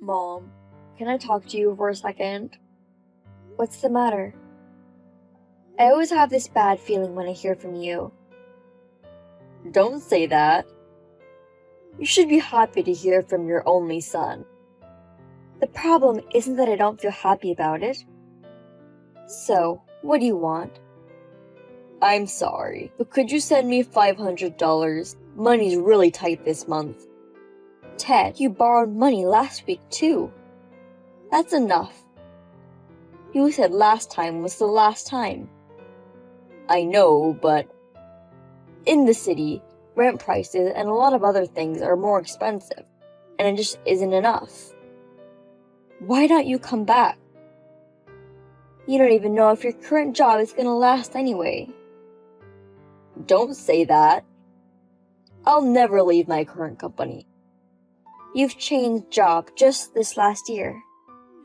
Mom, can I talk to you for a second? What's the matter? I always have this bad feeling when I hear from you. Don't say that. You should be happy to hear from your only son. The problem isn't that I don't feel happy about it. So, what do you want? I'm sorry, but could you send me $500? Money's really tight this month. Ted, you borrowed money last week too. That's enough. You said last time was the last time. I know, but in the city, rent prices and a lot of other things are more expensive, and it just isn't enough. Why don't you come back? You don't even know if your current job is gonna last anyway. Don't say that. I'll never leave my current company. You've changed job just this last year.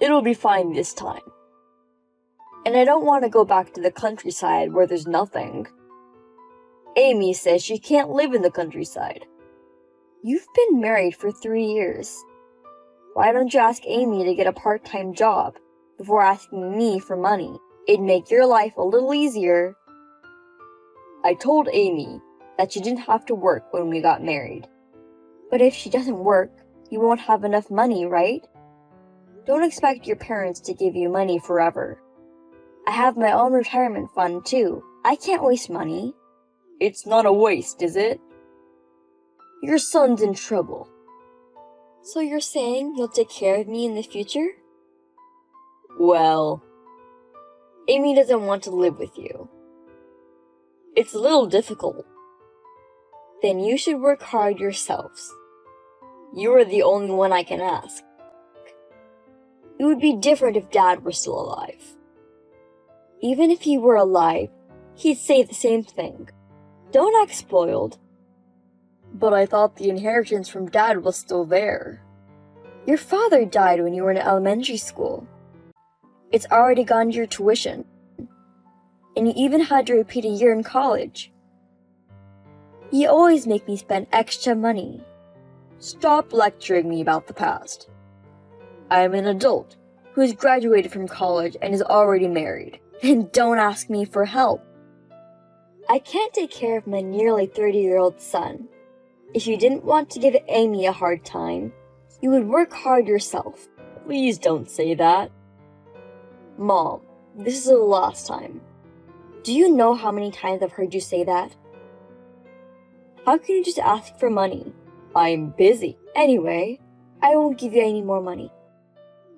It'll be fine this time. And I don't want to go back to the countryside where there's nothing. Amy says she can't live in the countryside. You've been married for 3 years. Why don't you ask Amy to get a part-time job before asking me for money? It'd make your life a little easier. I told Amy that she didn't have to work when we got married. But if she doesn't work, you won't have enough money, right? Don't expect your parents to give you money forever. I have my own retirement fund too. I can't waste money. It's not a waste, is it? Your son's in trouble. So you're saying you'll take care of me in the future? Well, Amy doesn't want to live with you. It's a little difficult. Then you should work hard yourselves. You are the only one I can ask. It would be different if Dad were still alive. Even if he were alive, he'd say the same thing. Don't act spoiled. But I thought the inheritance from Dad was still there. Your father died when you were in elementary school. It's already gone to your tuition. And you even had to repeat a year in college. You always make me spend extra money. Stop lecturing me about the past. I am an adult who has graduated from college and is already married. And don't ask me for help. I can't take care of my nearly 30-year-old son. If you didn't want to give Amy a hard time, you would work hard yourself. Please don't say that. Mom, this is the last time. Do you know how many times I've heard you say that? How can you just ask for money? I'm busy. Anyway, I won't give you any more money.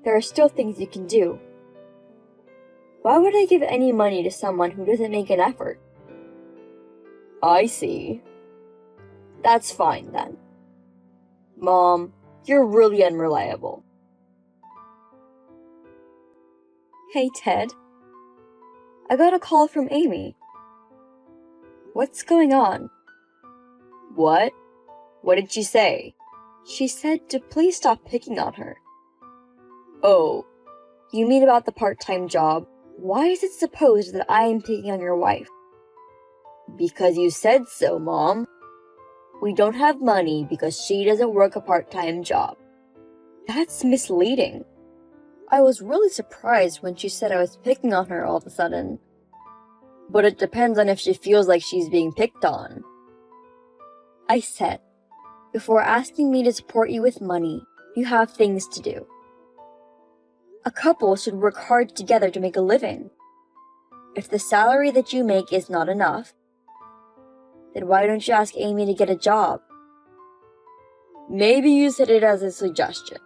There are still things you can do. Why would I give any money to someone who doesn't make an effort? I see. That's fine then. Mom, you're really unreliable. Hey, Ted. I got a call from Amy. What's going on? What? What did she say? She said to please stop picking on her. Oh, you mean about the part-time job? Why is it supposed that I am picking on your wife? Because you said so, Mom. We don't have money because she doesn't work a part-time job. That's misleading. I was really surprised when she said I was picking on her all of a sudden. But it depends on if she feels like she's being picked on. I said, before asking me to support you with money, you have things to do. A couple should work hard together to make a living. If the salary that you make is not enough, then why don't you ask Amy to get a job? Maybe you said it as a suggestion.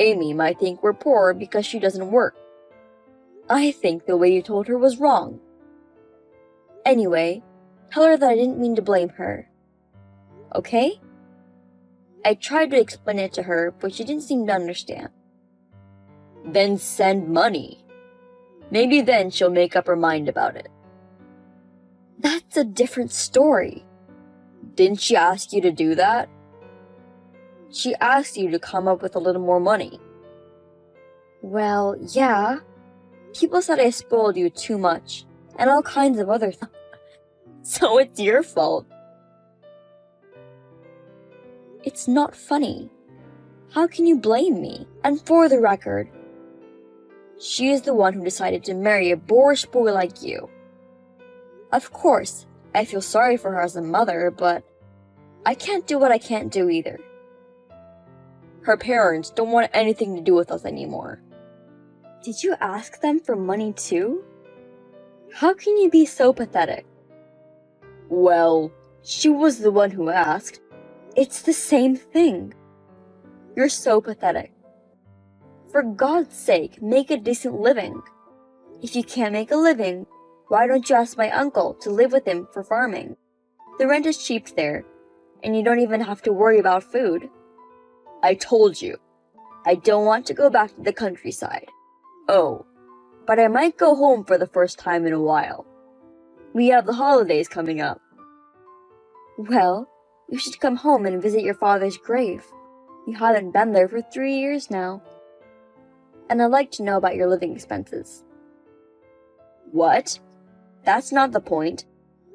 Amy might think we're poor because she doesn't work. I think the way you told her was wrong. Anyway, tell her that I didn't mean to blame her. Okay? I tried to explain it to her, but she didn't seem to understand. Then send money. Maybe then she'll make up her mind about it. That's a different story. Didn't she ask you to do that? She asked you to come up with a little more money. Well, yeah. People said I spoiled you too much, and all kinds of other things. So it's your fault. It's not funny. How can you blame me? And for the record, she is the one who decided to marry a boorish boy like you. Of course, I feel sorry for her as a mother, but I can't do what I can't do either. Her parents don't want anything to do with us anymore. Did you ask them for money too? How can you be so pathetic? Well, she was the one who asked. It's the same thing. You're so pathetic. For God's sake, make a decent living. If you can't make a living, why don't you ask my uncle to live with him for farming? The rent is cheap there, and you don't even have to worry about food. I told you, I don't want to go back to the countryside. Oh, but I might go home for the first time in a while. We have the holidays coming up. Well, you should come home and visit your father's grave. You haven't been there for 3 years now. And I'd like to know about your living expenses. What? That's not the point.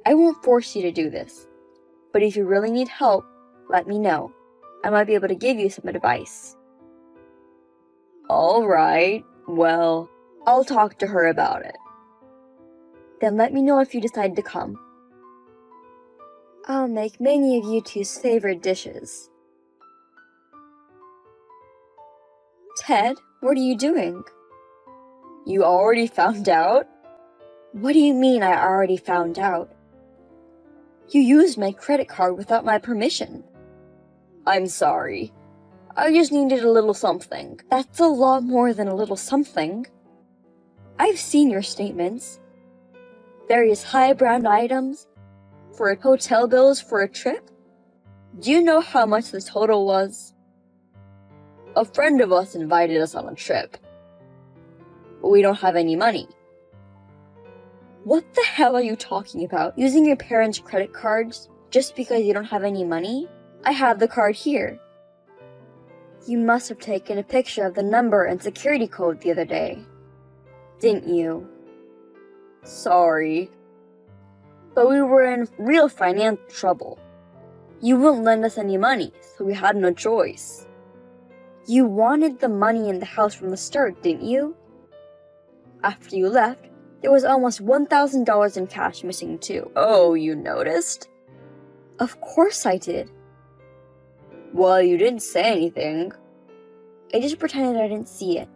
I won't force you to do this. But if you really need help, let me know. I might be able to give you some advice. All right. Well, I'll talk to her about it. Then let me know if you decide to come. I'll make many of you two's favorite dishes. Ted, what are you doing? You already found out? What do you mean I already found out? You used my credit card without my permission. I'm sorry. I just needed a little something. That's a lot more than a little something. I've seen your statements. Various high-brand items for hotel bills for a trip. Do you know how much the total was? A friend of us invited us on a trip, but we don't have any money. What the hell are you talking about? Using your parents' credit cards just because you don't have any money? I have the card here. You must have taken a picture of the number and security code the other day, didn't you? Sorry, but we were in real financial trouble. You wouldn't lend us any money, so we had no choice. You wanted the money in the house from the start, didn't you? After you left, there was almost $1,000 in cash missing too. Oh, you noticed? Of course I did. Well, you didn't say anything. I just pretended I didn't see it,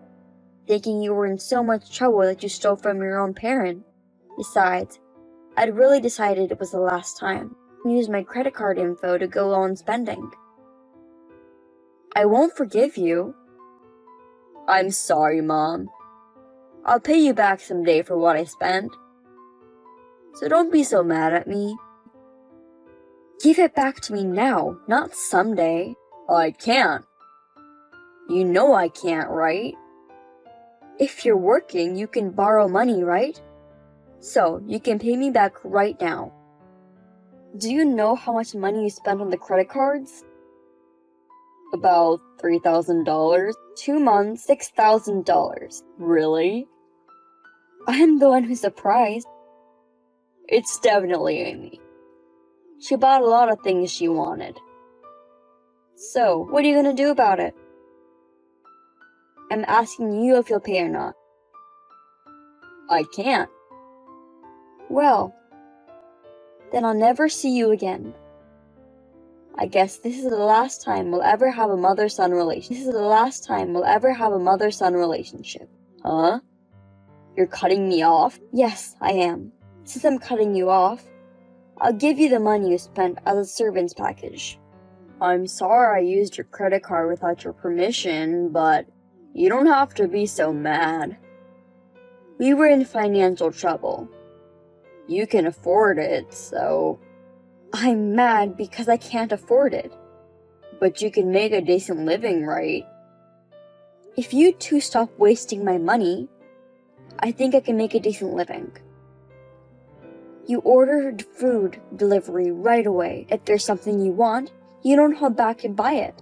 thinking you were in so much trouble that you stole from your own parent. Besides, I'd really decided it was the last time. I used my credit card info to go on spending. I won't forgive you. I'm sorry, Mom. I'll pay you back someday for what I spent. So don't be so mad at me. Give it back to me now, not someday. I can't. You know I can't, right? If you're working, you can borrow money, right? So, you can pay me back right now. Do you know how much money you spent on the credit cards? About $3,000. 2 months, $6,000. Really? I'm the one who's surprised. It's definitely Amy. She bought a lot of things she wanted. So, what are you gonna do about it? I'm asking you if you'll pay or not. I can't. Well, then I'll never see you again. I guess this is the last time we'll ever have a mother-son relationship. Huh? You're cutting me off? Yes, I am. Since I'm cutting you off, I'll give you the money you spent as a servant's package. I'm sorry I used your credit card without your permission, but you don't have to be so mad. We were in financial trouble. You can afford it, so... I'm mad because I can't afford it. But you can make a decent living, right? If you two stop wasting my money, I think I can make a decent living. You ordered food delivery right away. If there's something you want, you don't hold back and buy it.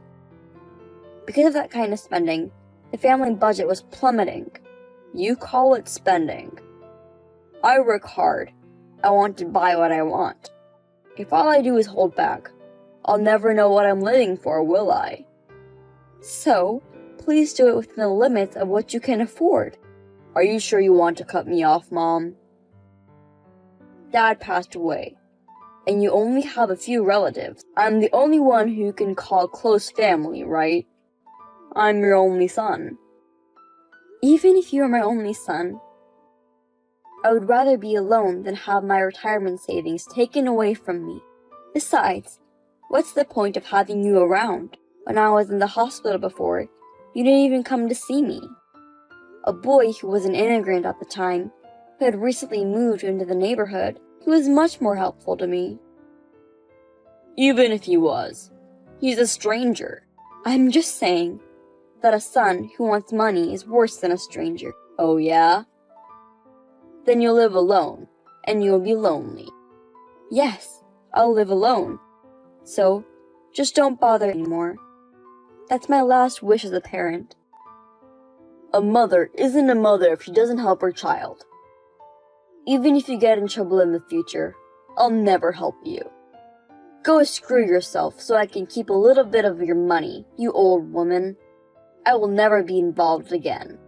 Because of that kind of spending, the family budget was plummeting. You call it spending. I work hard. I want to buy what I want. If all I do is hold back, I'll never know what I'm living for, will I? So, please do it within the limits of what you can afford. Are you sure you want to cut me off, Mom? Dad passed away, and you only have a few relatives. I'm the only one who you can call close family, right? I'm your only son. Even if you are my only son, I would rather be alone than have my retirement savings taken away from me. Besides, what's the point of having you around? When I was in the hospital before, you didn't even come to see me. A boy who was an immigrant at the time, who had recently moved into the neighborhood, he was much more helpful to me. Even if he was, he's a stranger. I'm just saying that a son who wants money is worse than a stranger. Oh yeah? Then you'll live alone, and you'll be lonely. Yes, I'll live alone. So, just don't bother anymore. That's my last wish as a parent. A mother isn't a mother if she doesn't help her child. Even if you get in trouble in the future, I'll never help you. Go screw yourself so I can keep a little bit of your money, you old woman. I will never be involved again.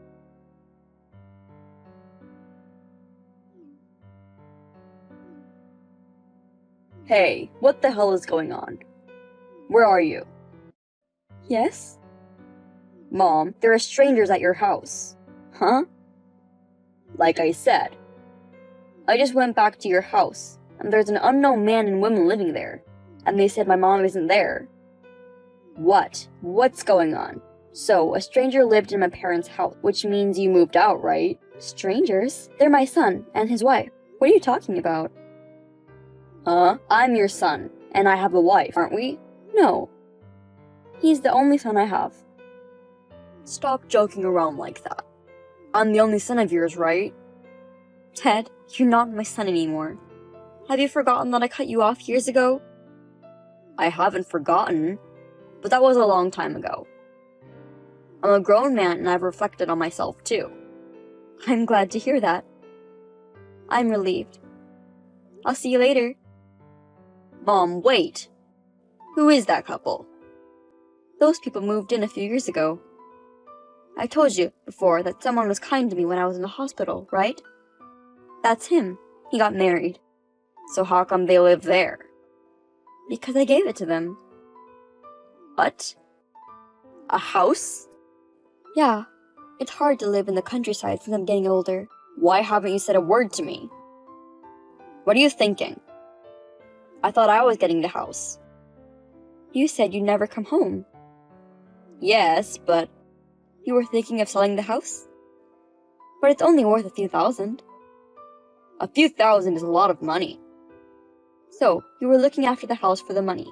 Hey, what the hell is going on? Where are you? Yes? Mom, there are strangers at your house. Huh? Like I said, I just went back to your house, and there's an unknown man and woman living there, and they said my mom isn't there. What? What's going on? So, a stranger lived in my parents' house, which means you moved out, right? Strangers? They're my son and his wife. What are you talking about? Huh? I'm your son, and I have a wife, aren't we? No. He's the only son I have. Stop joking around like that. I'm the only son of yours, right? Ted, you're not my son anymore. Have you forgotten that I cut you off years ago? I haven't forgotten, but that was a long time ago. I'm a grown man and I've reflected on myself too. I'm glad to hear that. I'm relieved. I'll see you later. Mom, wait. Who is that couple? Those people moved in a few years ago. I told you before that someone was kind to me when I was in the hospital, right? That's him. He got married. So how come they live there? Because I gave it to them. What? A house? Yeah. It's hard to live in the countryside since I'm getting older. Why haven't you said a word to me? What are you thinking? I thought I was getting the house. You said you'd never come home. Yes, but you were thinking of selling the house? But it's only worth a few thousand. A few thousand is a lot of money. So, you were looking after the house for the money?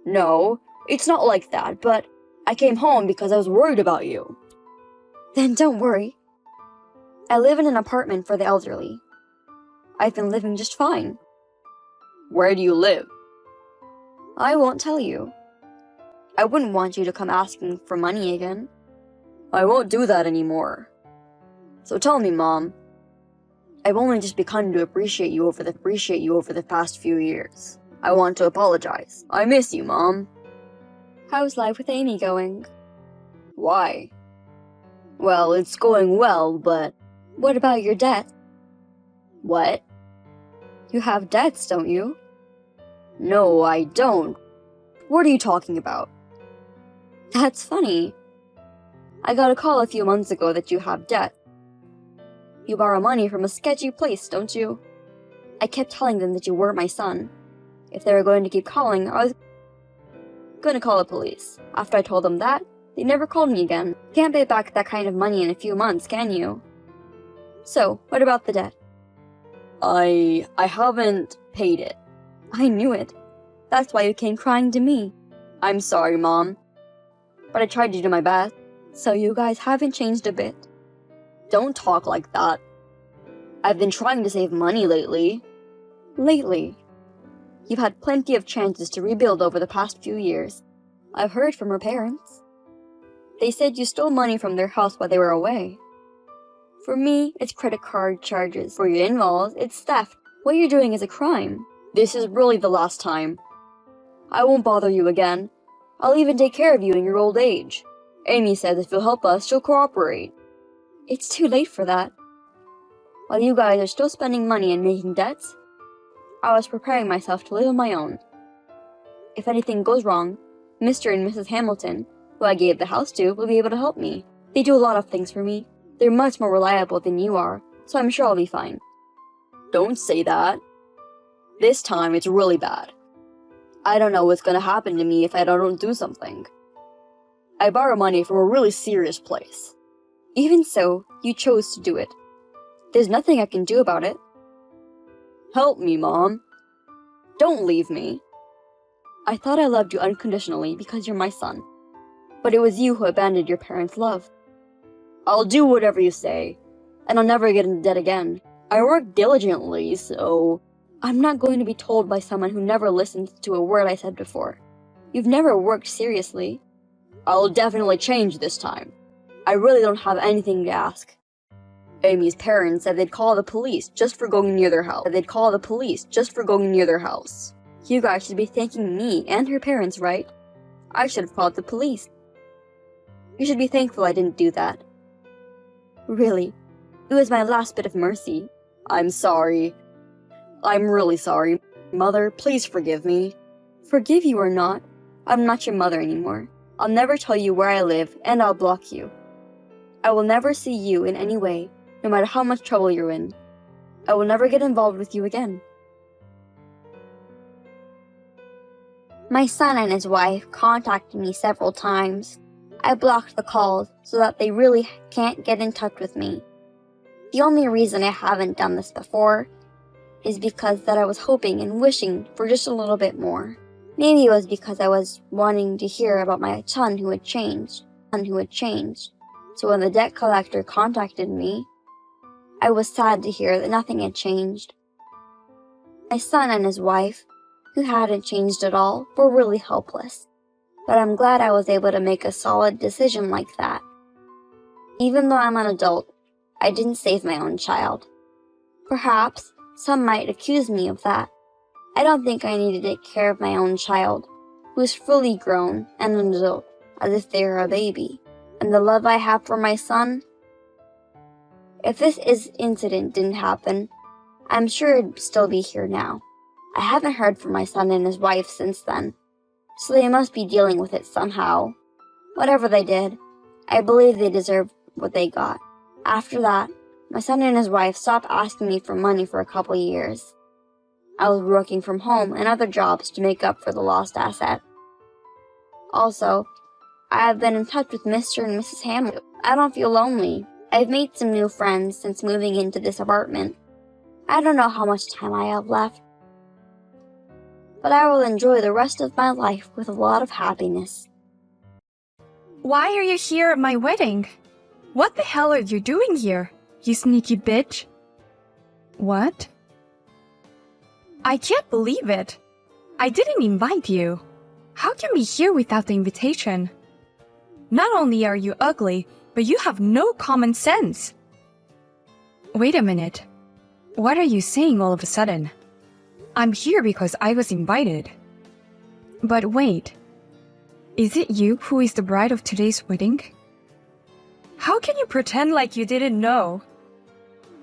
No, it's not like that, but I came home because I was worried about you. Then don't worry. I live in an apartment for the elderly. I've been living just fine. Where do you live? I won't tell you. I wouldn't want you to come asking for money again. I won't do that anymore. So tell me, Mom. I've only just begun to appreciate you over the past few years. I want to apologize. I miss you, Mom. How's life with Amy going? Why? Well, it's going well, but... What about your debt? What? You have debts, don't you? No, I don't. What are you talking about? That's funny. I got a call a few months ago that you have debt. You borrow money from a sketchy place, don't you? I kept telling them that you weren't my son. If they were going to keep calling, I was going to call the police. After I told them that, they never called me again. You can't pay back that kind of money in a few months, can you? So, what about the debt? I haven't paid it. I knew it. That's why you came crying to me. I'm sorry, Mom. But I tried to do my best. So you guys haven't changed a bit. Don't talk like that. I've been trying to save money lately. Lately? You've had plenty of chances to rebuild over the past few years. I've heard from her parents. They said you stole money from their house while they were away. For me, it's credit card charges. For your in-laws, it's theft. What you're doing is a crime. This is really the last time. I won't bother you again. I'll even take care of you in your old age. Amy says if you'll help us, she'll cooperate. It's too late for that. While you guys are still spending money and making debts, I was preparing myself to live on my own. If anything goes wrong, Mr. and Mrs. Hamilton, who I gave the house to, will be able to help me. They do a lot of things for me. They're much more reliable than you are, so I'm sure I'll be fine. Don't say that. This time it's really bad. I don't know what's gonna happen to me if I don't do something. I borrow money from a really serious place. Even so, you chose to do it. There's nothing I can do about it. Help me, Mom. Don't leave me. I thought I loved you unconditionally because you're my son. But it was you who abandoned your parents' love. I'll do whatever you say, and I'll never get into debt again. I work diligently, so I'm not going to be told by someone who never listened to a word I said before. You've never worked seriously. I'll definitely change this time. I really don't have anything to ask. Amy's parents said they'd call the police just for going near their house. You guys should be thanking me and her parents, right? I should have called the police. You should be thankful I didn't do that. Really, it was my last bit of mercy. I'm sorry. I'm really sorry. Mother, please forgive me. Forgive you or not, I'm not your mother anymore. I'll never tell you where I live, and I'll block you. I will never see you in any way, no matter how much trouble you're in. I will never get involved with you again. My son and his wife contacted me several times. I blocked the calls so that they really can't get in touch with me. The only reason I haven't done this before is because that I was hoping and wishing for just a little bit more. Maybe it was because I was wanting to hear about my son who had changed. So when the debt collector contacted me, I was sad to hear that nothing had changed. My son and his wife, who hadn't changed at all, were really helpless. But I'm glad I was able to make a solid decision like that. Even though I'm an adult, I didn't save my own child. Perhaps some might accuse me of that. I don't think I need to take care of my own child, who is fully grown and an adult, as if they were a baby. And the love I have for my son? If this incident didn't happen, I'm sure it'd still be here now. I haven't heard from my son and his wife since then, so they must be dealing with it somehow. Whatever they did, I believe they deserved what they got. After that, my son and his wife stopped asking me for money for a couple years. I was working from home and other jobs to make up for the lost asset. Also, I have been in touch with Mr. and Mrs. Hamilton. I don't feel lonely. I've made some new friends since moving into this apartment. I don't know how much time I have left, but I will enjoy the rest of my life with a lot of happiness. Why are you here at my wedding? What the hell are you doing here, you sneaky bitch? What? I can't believe it. I didn't invite you. How can we be here without the invitation? Not only are you ugly, but you have no common sense. Wait a minute. What are you saying all of a sudden? I'm here because I was invited. But wait. Is it you who is the bride of today's wedding? How can you pretend like you didn't know?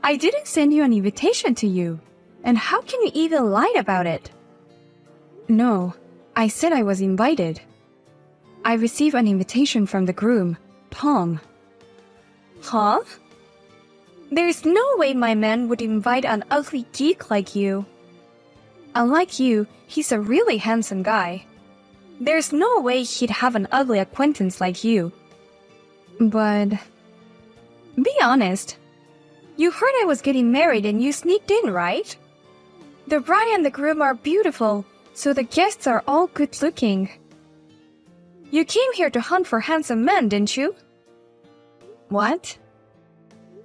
I didn't send you an invitation to you. And how can you even lie about it? No, I said I was invited. I received an invitation from the groom, Tom. Huh? There's no way my man would invite an ugly geek like you. Unlike you, he's a really handsome guy. There's no way he'd have an ugly acquaintance like you. But be honest. You heard I was getting married and you sneaked in, right? The bride and the groom are beautiful, so the guests are all good looking. You came here to hunt for handsome men, didn't you? What?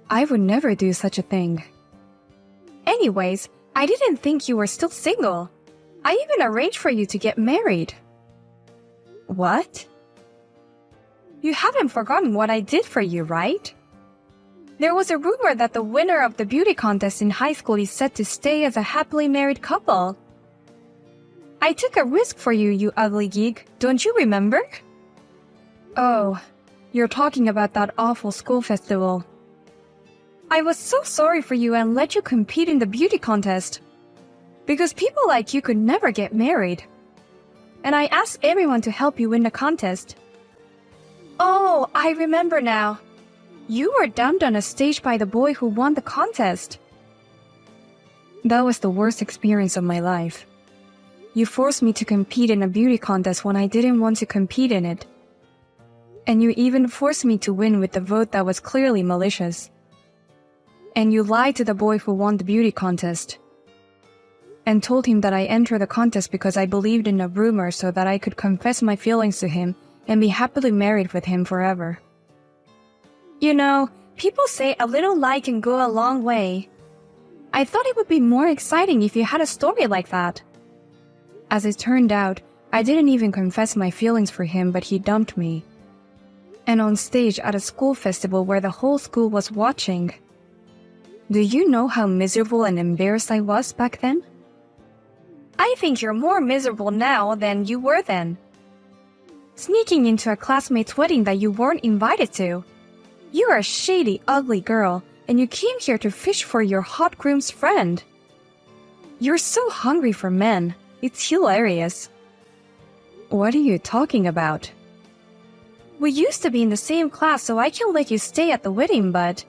I would never do such a thing. Anyways, I didn't think you were still single. I even arranged for you to get married. What? You haven't forgotten what I did for you, right? There was a rumor that the winner of the beauty contest in high school is set to stay as a happily married couple. I took a risk for you, you ugly geek. Don't you remember? Oh, you're talking about that awful school festival. I was so sorry for you and let you compete in the beauty contest. Because people like you could never get married. And I asked everyone to help you win the contest. Oh, I remember now. You were dumped on a stage by the boy who won the contest. That was the worst experience of my life. You forced me to compete in a beauty contest when I didn't want to compete in it. And you even forced me to win with a vote that was clearly malicious. And you lied to the boy who won the beauty contest. And told him that I entered the contest because I believed in a rumor so that I could confess my feelings to him and be happily married with him forever. You know, people say a little lie can go a long way. I thought it would be more exciting if you had a story like that. As it turned out, I didn't even confess my feelings for him, but he dumped me. And on stage at a school festival where the whole school was watching. Do you know how miserable and embarrassed I was back then? I think you're more miserable now than you were then. Sneaking into a classmate's wedding that you weren't invited to. You're a shady, ugly girl, and you came here to fish for your hot groom's friend. You're so hungry for men. It's hilarious. What are you talking about? We used to be in the same class, so I can let you stay at the wedding, but...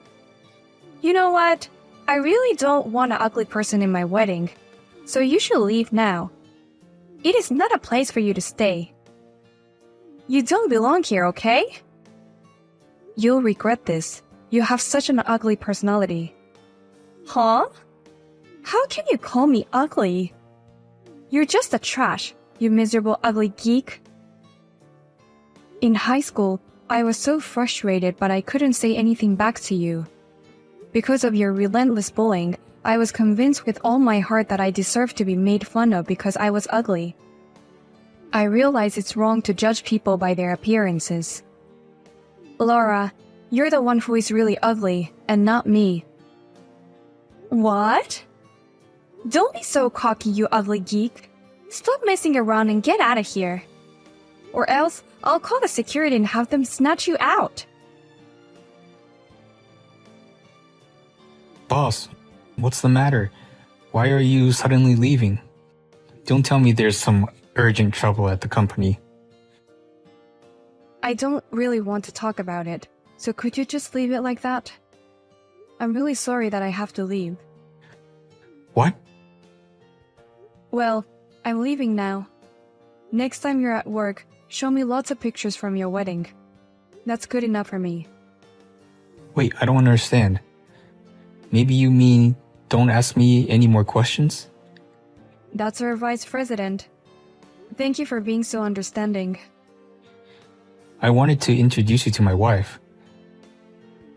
You know what? I really don't want an ugly person in my wedding, so you should leave now. It is not a place for you to stay. You don't belong here, okay? You'll regret this. You have such an ugly personality. Huh? How can you call me ugly? You're just a trash, you miserable ugly geek. In high school, I was so frustrated, but I couldn't say anything back to you. Because of your relentless bullying, I was convinced with all my heart that I deserved to be made fun of because I was ugly. I realize it's wrong to judge people by their appearances. Laura, you're the one who is really ugly, and not me. What? Don't be so cocky, you ugly geek. Stop messing around and get out of here. Or else, I'll call the security and have them snatch you out. Boss, what's the matter? Why are you suddenly leaving? Don't tell me there's some urgent trouble at the company. I don't really want to talk about it, so could you just leave it like that? I'm really sorry that I have to leave. What? Well, I'm leaving now. Next time you're at work, show me lots of pictures from your wedding. That's good enough for me. Wait, I don't understand. Maybe you mean don't ask me any more questions? That's our vice president. Thank you for being so understanding. I wanted to introduce you to my wife.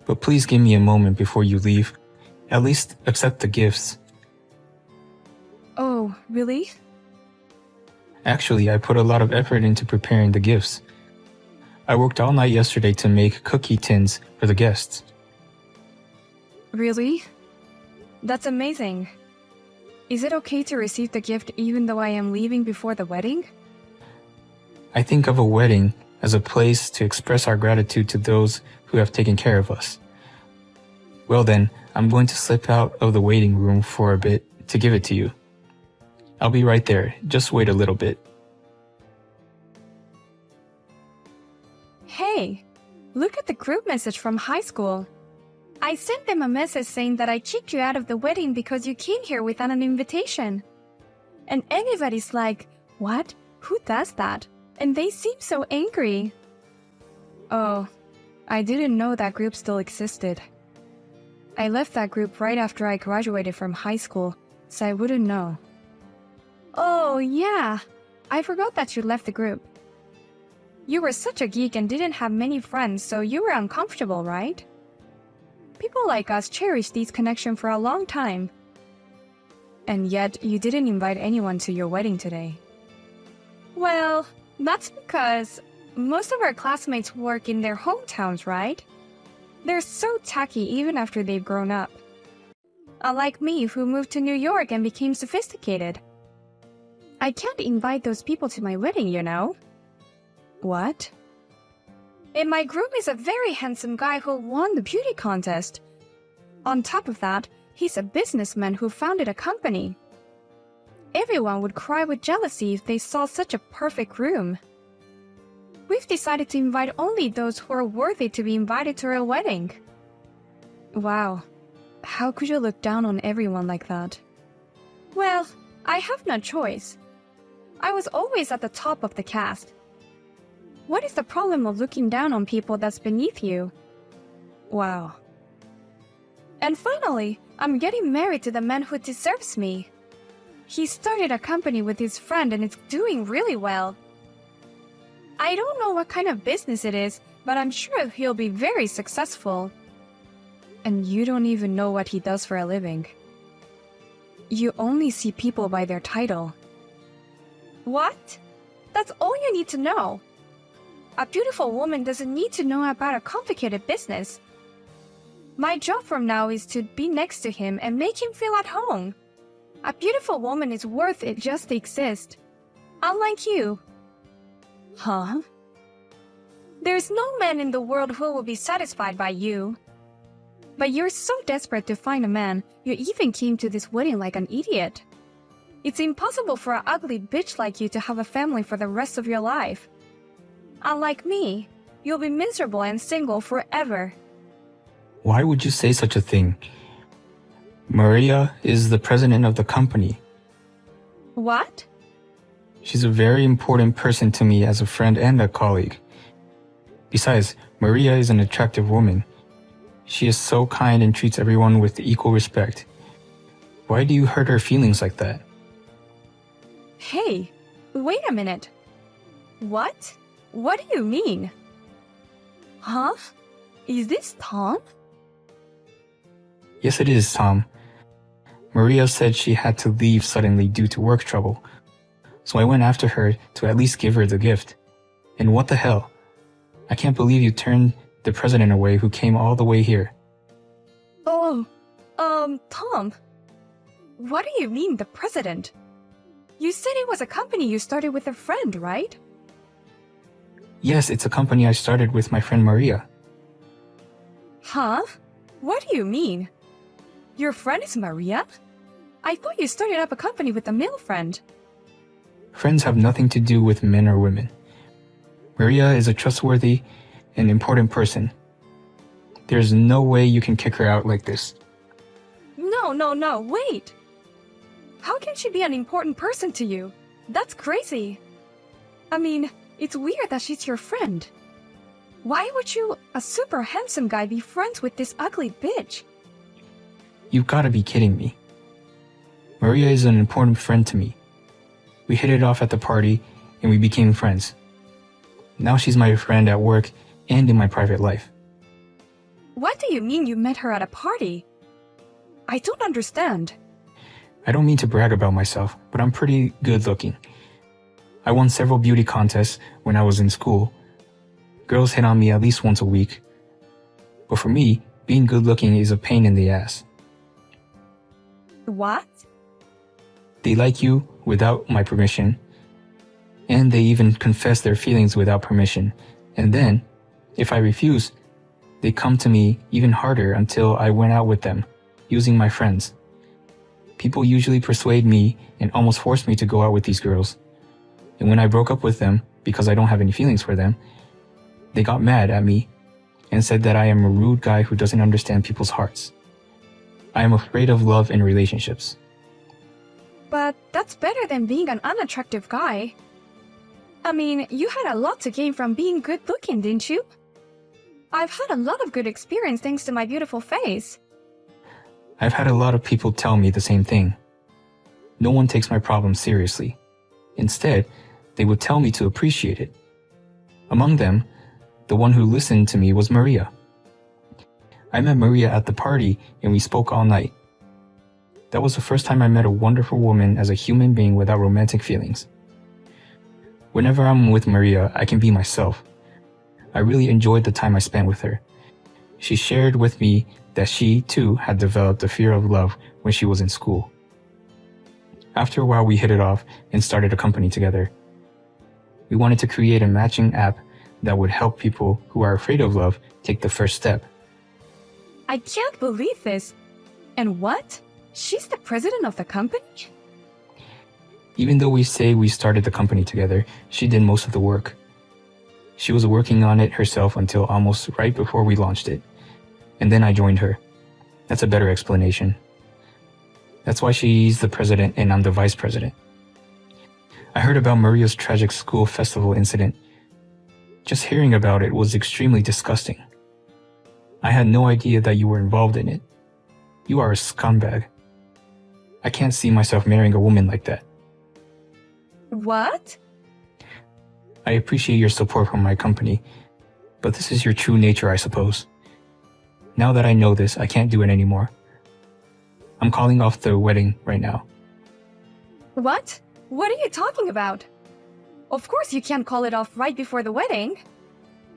But please give me a moment before you leave. At least accept the gifts. Oh, really? Actually, I put a lot of effort into preparing the gifts. I worked all night yesterday to make cookie tins for the guests. Really? That's amazing. Is it okay to receive the gift even though I am leaving before the wedding? I think of a wedding as a place to express our gratitude to those who have taken care of us. Well then, I'm going to slip out of the waiting room for a bit to give it to you. I'll be right there. Just wait a little bit. Hey, look at the group message from high school. I sent them a message saying that I kicked you out of the wedding because you came here without an invitation. And everybody's like, what? Who does that? And they seem so angry. Oh, I didn't know that group still existed. I left that group right after I graduated from high school, so I wouldn't know. Oh, yeah. I forgot that you left the group. You were such a geek and didn't have many friends, so you were uncomfortable, right? People like us cherish these connections for a long time. And yet, you didn't invite anyone to your wedding today. Well, that's because most of our classmates work in their hometowns, right? They're so tacky even after they've grown up. Unlike me, who moved to New York and became sophisticated. I can't invite those people to my wedding, you know. What? And my groom is a very handsome guy who won the beauty contest. On top of that, he's a businessman who founded a company. Everyone would cry with jealousy if they saw such a perfect groom. We've decided to invite only those who are worthy to be invited to our wedding. Wow, how could you look down on everyone like that? Well, I have no choice. I was always at the top of the cast. What is the problem of looking down on people that's beneath you? Wow. And finally, I'm getting married to the man who deserves me. He started a company with his friend and it's doing really well. I don't know what kind of business it is, but I'm sure he'll be very successful. And you don't even know what he does for a living. You only see people by their title. What? That's all you need to know. A beautiful woman doesn't need to know about a complicated business. My job from now is to be next to him and make him feel at home. A beautiful woman is worth it just to exist. Unlike you. Huh? There's no man in the world who will be satisfied by you. But you're so desperate to find a man, you even came to this wedding like an idiot. It's impossible for an ugly bitch like you to have a family for the rest of your life. Unlike me, you'll be miserable and single forever. Why would you say such a thing? Maria is the president of the company. What? She's a very important person to me as a friend and a colleague. Besides, Maria is an attractive woman. She is so kind and treats everyone with equal respect. Why do you hurt her feelings like that? Hey, wait a minute. What? What do you mean? Huh? Is this Tom? Yes, it is, Tom. Maria said she had to leave suddenly due to work trouble. So I went after her to at least give her the gift. And what the hell? I can't believe you turned the president away who came all the way here. Oh, Tom. What do you mean, the president? You said it was a company you started with a friend, right? Yes, it's a company I started with my friend Maria. Huh? What do you mean? Your friend is Maria? I thought you started up a company with a male friend. Friends have nothing to do with men or women. Maria is a trustworthy and important person. There's no way you can kick her out like this. No, wait! How can she be an important person to you? That's crazy. I mean, it's weird that she's your friend. Why would you, a super handsome guy, be friends with this ugly bitch? You've gotta be kidding me. Maria is an important friend to me. We hit it off at the party and we became friends. Now she's my friend at work and in my private life. What do you mean you met her at a party? I don't understand. I don't mean to brag about myself, but I'm pretty good looking. I won several beauty contests when I was in school. Girls hit on me at least once a week. But for me, being good looking is a pain in the ass. What? They like you without my permission. And they even confess their feelings without permission. And then, if I refuse, they come to me even harder until I went out with them, using my friends. People usually persuade me and almost force me to go out with these girls. And when I broke up with them, because I don't have any feelings for them, they got mad at me and said that I am a rude guy who doesn't understand people's hearts. I am afraid of love in relationships. But that's better than being an unattractive guy. I mean, you had a lot to gain from being good looking, didn't you? I've had a lot of good experience thanks to my beautiful face. I've had a lot of people tell me the same thing. No one takes my problems seriously. Instead, they would tell me to appreciate it. Among them, the one who listened to me was Maria. I met Maria at the party and we spoke all night. That was the first time I met a wonderful woman as a human being without romantic feelings. Whenever I'm with Maria, I can be myself. I really enjoyed the time I spent with her. She shared with me that she, too, had developed a fear of love when she was in school. After a while, we hit it off and started a company together. We wanted to create a matching app that would help people who are afraid of love take the first step. I can't believe this. And what? She's the president of the company? Even though we say we started the company together, she did most of the work. She was working on it herself until almost right before we launched it. And then I joined her. That's a better explanation. That's why she's the president and I'm the vice president. I heard about Maria's tragic school festival incident. Just hearing about it was extremely disgusting. I had no idea that you were involved in it. You are a scumbag. I can't see myself marrying a woman like that. What? I appreciate your support from my company, but this is your true nature, I suppose. Now that I know this, I can't do it anymore. I'm calling off the wedding right now. What? What are you talking about? Of course you can't call it off right before the wedding.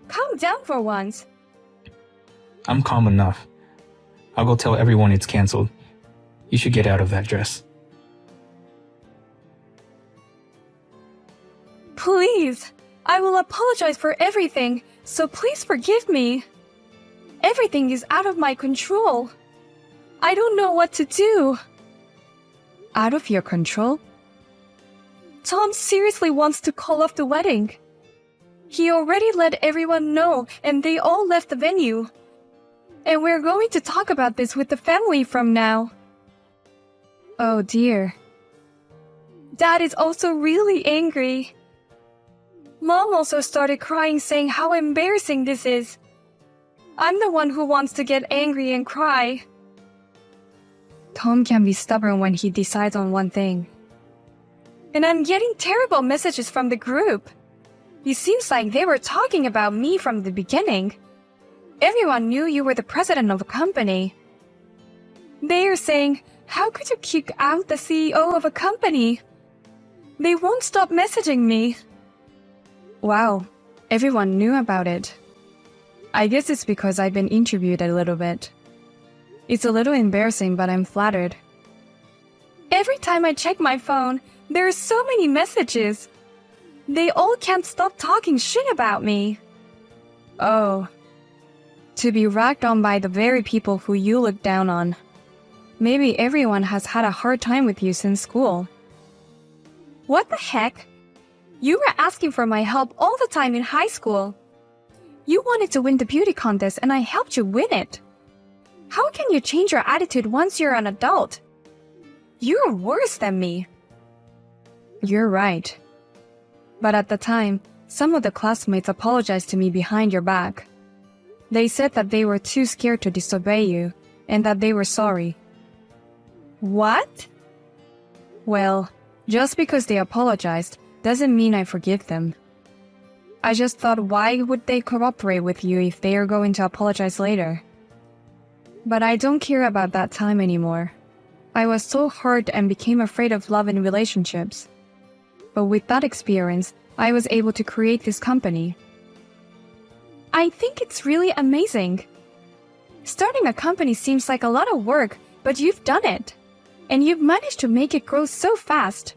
Calm down for once. I'm calm enough. I'll go tell everyone it's canceled. You should get out of that dress. Please, I will apologize for everything, so please forgive me. Everything is out of my control. I don't know what to do. Out of your control? Tom seriously wants to call off the wedding. He already let everyone know and they all left the venue. And we're going to talk about this with the family from now. Oh dear. Dad is also really angry. Mom also started crying, saying how embarrassing this is. I'm the one who wants to get angry and cry. Tom can be stubborn when he decides on one thing. And I'm getting terrible messages from the group. It seems like they were talking about me from the beginning. Everyone knew you were the president of a company. They are saying, how could you kick out the CEO of a company? They won't stop messaging me. Wow, everyone knew about it. I guess it's because I've been interviewed a little bit. It's a little embarrassing, but I'm flattered. Every time I check my phone, there are so many messages. They all can't stop talking shit about me. Oh. To be ragged on by the very people who you look down on. Maybe everyone has had a hard time with you since school. What the heck? You were asking for my help all the time in high school. You wanted to win the beauty contest and I helped you win it. How can you change your attitude once you're an adult? You're worse than me. You're right. But at the time, some of the classmates apologized to me behind your back. They said that they were too scared to disobey you and that they were sorry. What? Well, just because they apologized doesn't mean I forgive them. I just thought, why would they cooperate with you if they are going to apologize later? But I don't care about that time anymore. I was so hurt and became afraid of love and relationships. But with that experience, I was able to create this company. I think it's really amazing. Starting a company seems like a lot of work, but you've done it. And you've managed to make it grow so fast.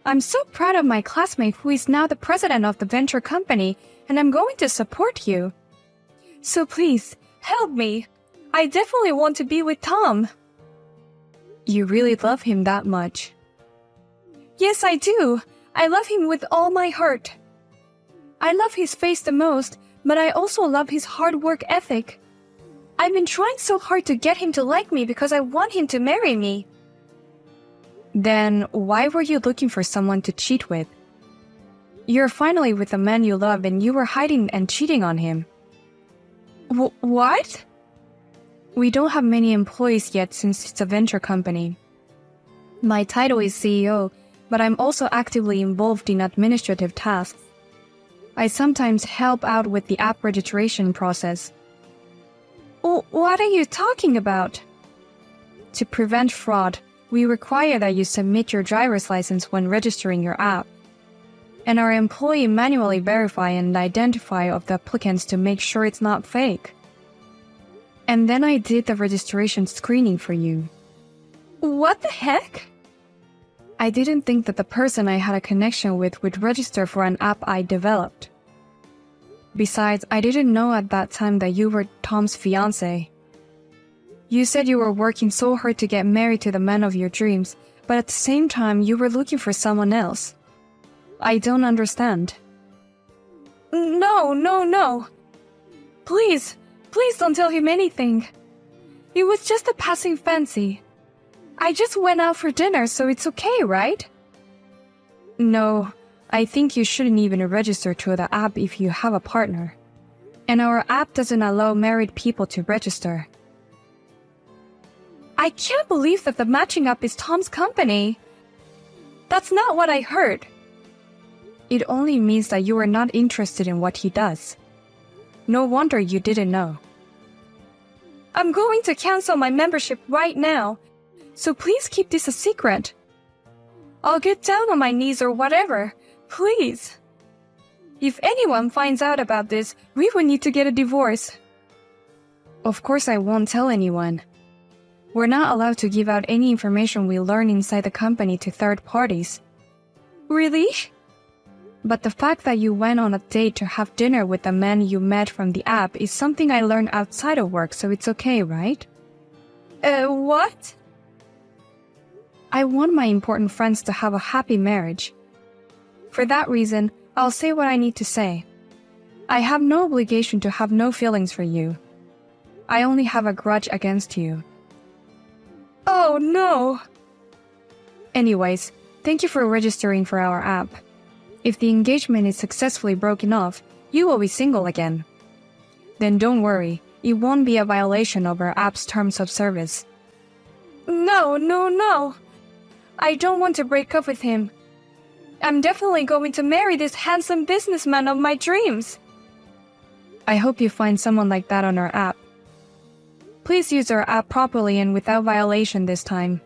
I'm so proud of my classmate who is now the president of the venture company, and I'm going to support you. So please, help me. I definitely want to be with Tom. You really love him that much? Yes, I do. I love him with all my heart. I love his face the most, but I also love his hard work ethic. I've been trying so hard to get him to like me because I want him to marry me. Then why were you looking for someone to cheat with? You're finally with a man you love and you were hiding and cheating on him. What? We don't have many employees yet since it's a venture company. My title is CEO, but I'm also actively involved in administrative tasks. I sometimes help out with the app registration process. What are you talking about? To prevent fraud, we require that you submit your driver's license when registering your app. And our employee manually verify and identify of the applicants to make sure it's not fake. And then I did the registration screening for you. What the heck? I didn't think that the person I had a connection with would register for an app I developed. Besides, I didn't know at that time that you were Tom's fiancé. You said you were working so hard to get married to the man of your dreams, but at the same time you were looking for someone else. I don't understand. No. Please don't tell him anything. It was just a passing fancy. I just went out for dinner, so it's okay, right? No, I think you shouldn't even register to the app if you have a partner. And our app doesn't allow married people to register. I can't believe that the matching app is Tom's company. That's not what I heard. It only means that you are not interested in what he does. No wonder you didn't know. I'm going to cancel my membership right now, so please keep this a secret. I'll get down on my knees or whatever, please. If anyone finds out about this, we will need to get a divorce. Of course I won't tell anyone. We're not allowed to give out any information we learn inside the company to third parties. Really? But the fact that you went on a date to have dinner with the man you met from the app is something I learned outside of work, so it's okay, right? What? I want my important friends to have a happy marriage. For that reason, I'll say what I need to say. I have no obligation to have no feelings for you. I only have a grudge against you. Oh no! Anyways, thank you for registering for our app. If the engagement is successfully broken off, you will be single again. Then don't worry, it won't be a violation of our app's terms of service. No. I don't want to break up with him. I'm definitely going to marry this handsome businessman of my dreams. I hope you find someone like that on our app. Please use our app properly and without violation this time.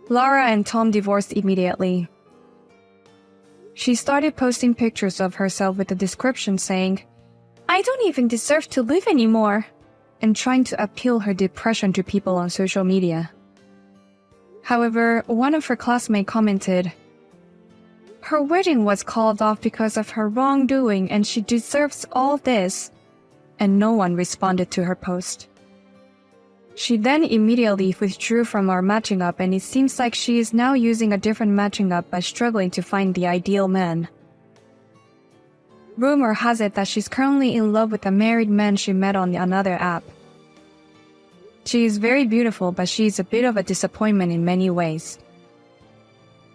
Lara and Tom divorced immediately. She started posting pictures of herself with a description saying, "I don't even deserve to live anymore," and trying to appeal her depression to people on social media. However, one of her classmates commented, "Her wedding was called off because of her wrongdoing and she deserves all this," and no one responded to her post. She then immediately withdrew from our matching app, and it seems like she is now using a different matching app by struggling to find the ideal man. Rumor has it that she's currently in love with a married man she met on another app. She is very beautiful, but she is a bit of a disappointment in many ways.